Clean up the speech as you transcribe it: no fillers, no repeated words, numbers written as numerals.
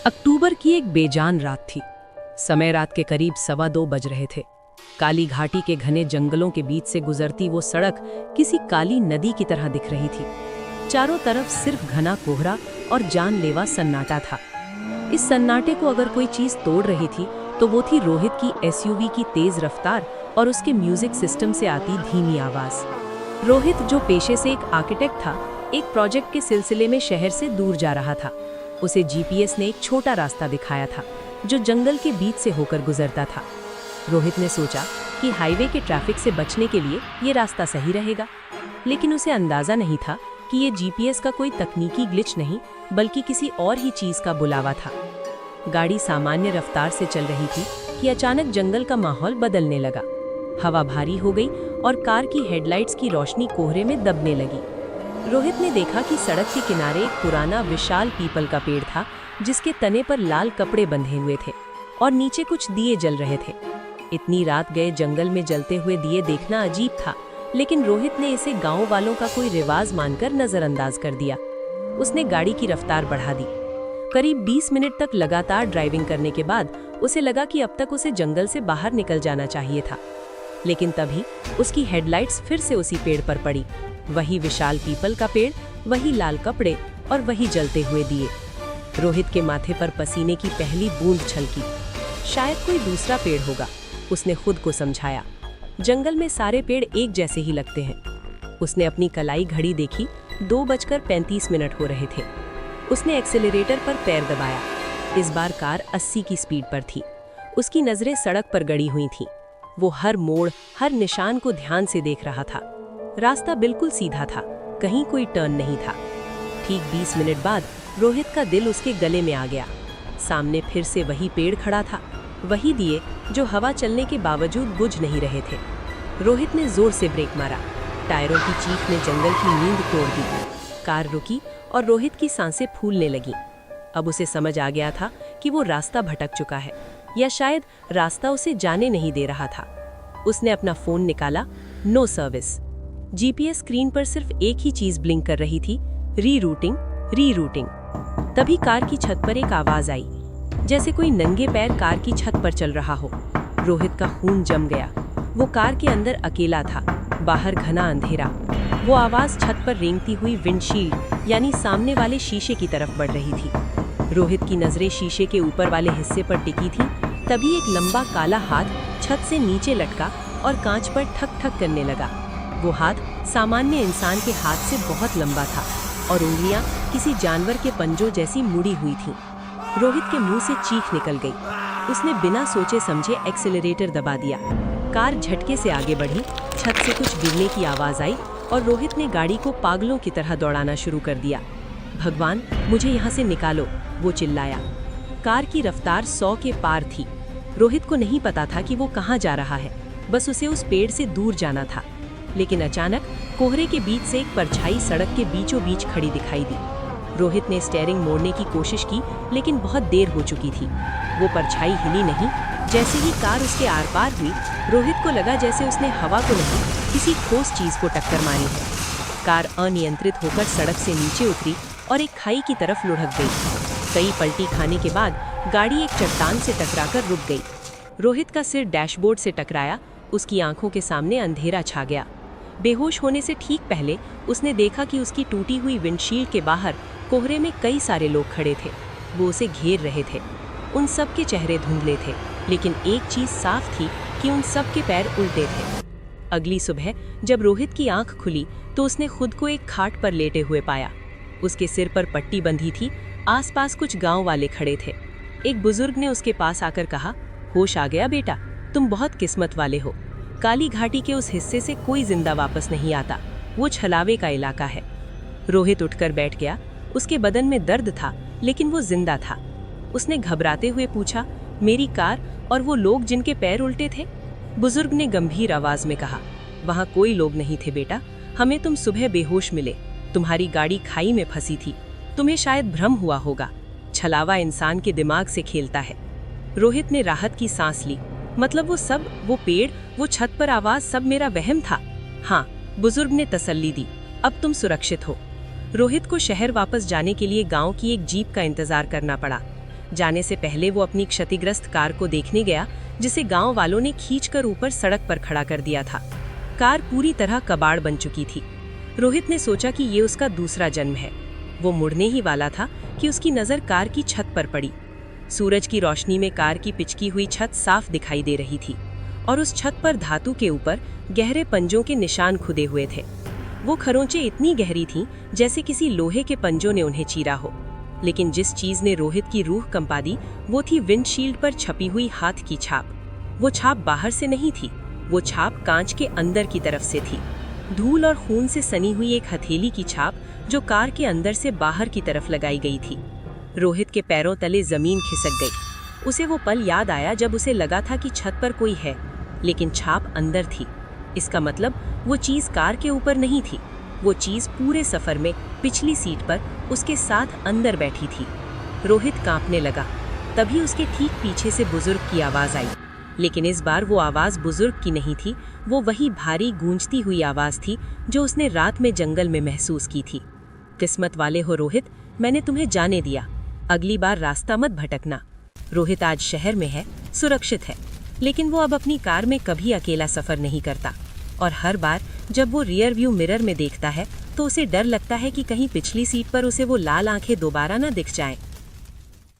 अक्टूबर की एक बेजान रात थी। समय रात के करीब 1:15 बज रहे थे। काली घाटी के घने जंगलों के बीच से गुजरती वो सड़क किसी काली नदी की तरह दिख रही थी। चारों तरफ सिर्फ घना कोहरा और जानलेवा सन्नाटा था। इस सन्नाटे को अगर कोई चीज तोड़ रही थी तो वो थी रोहित की एसयूवी की तेज रफ्तार और उसके म्यूजिक सिस्टम से आती धीमी आवाज। रोहित, जो पेशे से एक आर्किटेक्ट था, एक प्रोजेक्ट के सिलसिले में शहर से दूर जा रहा था। उसे जीपीएस ने एक छोटा रास्ता दिखाया था जो जंगल के बीच से होकर गुजरता था। रोहित ने सोचा कि हाईवे के ट्रैफिक से बचने के लिए ये रास्ता सही रहेगा, लेकिन उसे अंदाजा नहीं था कि ये जीपीएस का कोई तकनीकी ग्लिच नहीं बल्कि किसी और ही चीज का बुलावा था। गाड़ी सामान्य रफ्तार से चल रही थी कि अचानक जंगल का माहौल बदलने लगा। हवा भारी हो गई और कार की हेडलाइट्स की रोशनी कोहरे में दबने लगी। रोहित ने देखा कि सड़क के किनारे एक पुराना विशाल पीपल का पेड़ था जिसके तने पर लाल कपड़े बंधे हुए थे और नीचे कुछ दिए जल रहे थे। इतनी रात गए जंगल में जलते हुए दिए देखना अजीब था, लेकिन रोहित ने इसे गांव वालों का कोई रिवाज मानकर नजरअंदाज कर दिया। उसने गाड़ी की रफ्तार बढ़ा दी। करीब 20 मिनट तक लगातार ड्राइविंग करने के बाद उसे लगा कि अब तक उसे जंगल से बाहर निकल जाना चाहिए था, लेकिन तभी उसकी हेडलाइट्स फिर से उसी पेड़ पर पड़ी। वही विशाल पीपल का पेड़, वही लाल कपड़े और वही जलते हुए दिए। रोहित के माथे पर पसीने की पहली बूंद छलकी। शायद कोई दूसरा पेड़ होगा, उसने खुद को समझाया। जंगल में सारे पेड़ एक जैसे ही लगते हैं। उसने अपनी कलाई घड़ी देखी, 2:35 हो रहे थे। उसने एक्सेलरेटर पर पैर दबाया। इस बार कार 80 की स्पीड पर थी। उसकी नजरें सड़क पर गड़ी हुई थीं। वो हर मोड़, हर निशान को ध्यान से देख रहा था। रास्ता बिल्कुल सीधा था, कहीं कोई टर्न नहीं था। ठीक 20 मिनट बाद रोहित का दिल उसके गले में आ गया। सामने फिर से वही पेड़ खड़ा था, वही दिए जो हवा चलने के बावजूद बुझ नहीं रहे थे। रोहित ने जोर से ब्रेक मारा। टायरों की चीख ने जंगल की नींद तोड़ दी। कार रुकी और रोहित की सांसें फूलने लगीं। अब उसे समझ आ गया था कि वो रास्ता भटक चुका है, या शायद रास्ता उसे जाने नहीं दे रहा था। उसने अपना फोन निकाला। No service. जीपीएस स्क्रीन पर सिर्फ एक ही चीज ब्लिंक कर रही थी, रीरूटिंग, रीरूटिंग। तभी कार की छत पर एक आवाज आई, जैसे कोई नंगे पैर कार की छत पर चल रहा हो। रोहित का खून जम गया। वो कार के अंदर अकेला था, बाहर घना अंधेरा। वो आवाज छत पर रेंगती हुई विंडशील्ड यानी सामने वाले शीशे की तरफ बढ़ रही थी। रोहित की नजरें शीशे के ऊपर वाले हिस्से पर टिकी थीं। तभी एक लंबा काला हाथ छत से नीचे लटका और कांच पर ठक ठक करने लगा। वो हाथ सामान्य इंसान के हाथ से बहुत लंबा था और उंगलियां किसी जानवर के पंजों जैसी मुड़ी हुई थीं। रोहित के मुंह से चीख निकल गई। उसने बिना सोचे समझे एक्सेलरेटर दबा दिया। कार झटके से आगे बढ़ी। छत से कुछ गिरने की आवाज आई और रोहित ने गाड़ी को पागलों की तरह दौड़ाना शुरू कर दिया। भगवान, मुझे यहाँ से निकालो, वो चिल्लाया। कार की रफ्तार 100 के पार थी। रोहित को नहीं पता था कि वो कहाँ जा रहा है, बस उसे उस पेड़ से दूर जाना था। लेकिन अचानक कोहरे के बीच से एक परछाई सड़क के बीचों बीच खड़ी दिखाई दी। रोहित ने स्टीयरिंग मोड़ने की कोशिश की, लेकिन बहुत देर हो चुकी थी। वो परछाई हिली नहीं। जैसे ही कार उसके आर पार हुई, रोहित को लगा जैसे उसने हवा को नहीं, किसी ठोस चीज को टक्कर मारी है। कार अनियंत्रित होकर सड़क से नीचे उतरी और एक खाई की तरफ लुढ़क गई। कई पलटी खाने के बाद गाड़ी एक चट्टान से टकराकर रुक गई। रोहित का सिर डैशबोर्ड से टकराया। उसकी आंखों के सामने अंधेरा छा गया। बेहोश होने से ठीक पहले उसने देखा कि उसकी टूटी हुई विंडशील्ड के बाहर कोहरे में कई सारे लोग खड़े थे। वो उसे घेर रहे थे। उन सब के चेहरे धुंधले थे, लेकिन एक चीज साफ थी कि उन सब के पैर उल्टे थे। अगली सुबह जब रोहित की आंख खुली तो उसने खुद को एक खाट पर लेटे हुए पाया। उसके सिर पर पट्टी बंधी थी। आसपास कुछ गांव वाले खड़े थे। एक बुजुर्ग ने उसके पास आकर कहा, होश आ गया बेटा, तुम बहुत किस्मत वाले हो। काली घाटी के उस हिस्से से कोई जिंदा वापस नहीं आता। वो छलावे का इलाका है। रोहित उठकर बैठ गया। उसके बदन में दर्द था, लेकिन वो जिंदा था। उसने घबराते हुए पूछा, मेरी कार और वो लोग जिनके पैर उल्टे थे? बुजुर्ग ने गंभीर आवाज में कहा, वहां कोई लोग नहीं थे बेटा। हमें तुम सुबह बेहोश मिले। तुम्हारी गाड़ी खाई में फंसी थी। तुम्हें शायद भ्रम हुआ होगा। छलावा इंसान के दिमाग से खेलता है। रोहित ने राहत की सांस ली। मतलब वो सब, वो पेड़, वो छत पर आवाज, सब मेरा वहम था। हाँ, बुजुर्ग ने तसल्ली दी, अब तुम सुरक्षित हो। रोहित को शहर वापस जाने के लिए गांव की एक जीप का इंतजार करना पड़ा। जाने से पहले वो अपनी क्षतिग्रस्त कार को देखने गया, जिसे गांव वालों ने खींचकर ऊपर सड़क पर खड़ा कर दिया था। कार पूरी तरह कबाड़ बन चुकी थी। रोहित ने सोचा कि ये उसका दूसरा जन्म है। वो मुड़ने ही वाला था कि उसकी नज़र कार की छत पर पड़ी। सूरज की रोशनी में कार की पिचकी हुई छत साफ दिखाई दे रही थी और उस छत पर धातु के ऊपर गहरे पंजों के निशान खुदे हुए थे। वो खरोंचें इतनी गहरी थीं जैसे किसी लोहे के पंजों ने उन्हें चीरा हो। लेकिन जिस चीज ने रोहित की रूह कंपा दी वो थी विंडशील्ड पर छपी हुई हाथ की छाप। वो छाप बाहर से नहीं थी, वो छाप कांच के अंदर की तरफ से थी। धूल और खून से सनी हुई एक हथेली की छाप जो कार के अंदर से बाहर की तरफ लगाई गई थी। रोहित के पैरों तले जमीन खिसक गई। उसे वो पल याद आया जब उसे लगा था कि छत पर कोई है, लेकिन छाप अंदर थी। इसका मतलब वो चीज कार के ऊपर नहीं थी, वो चीज पूरे सफर में पिछली सीट पर उसके साथ अंदर बैठी थी। रोहित कांपने लगा। तभी उसके ठीक पीछे से बुजुर्ग की आवाज आई, लेकिन इस बार वो आवाज बुजुर्ग की नहीं थी। वो वही भारी गूंजती हुई आवाज थी जो उसने रात में जंगल में महसूस की थी। किस्मत वाले हो रोहित, मैंने तुम्हें जाने दिया। अगली बार रास्ता मत भटकना। रोहित आज शहर में है, सुरक्षित है, लेकिन वो अब अपनी कार में कभी अकेला सफर नहीं करता। और हर बार जब वो रियर व्यू मिरर में देखता है तो उसे डर लगता है कि कहीं पिछली सीट पर उसे वो लाल आंखें दोबारा ना दिख जाएं।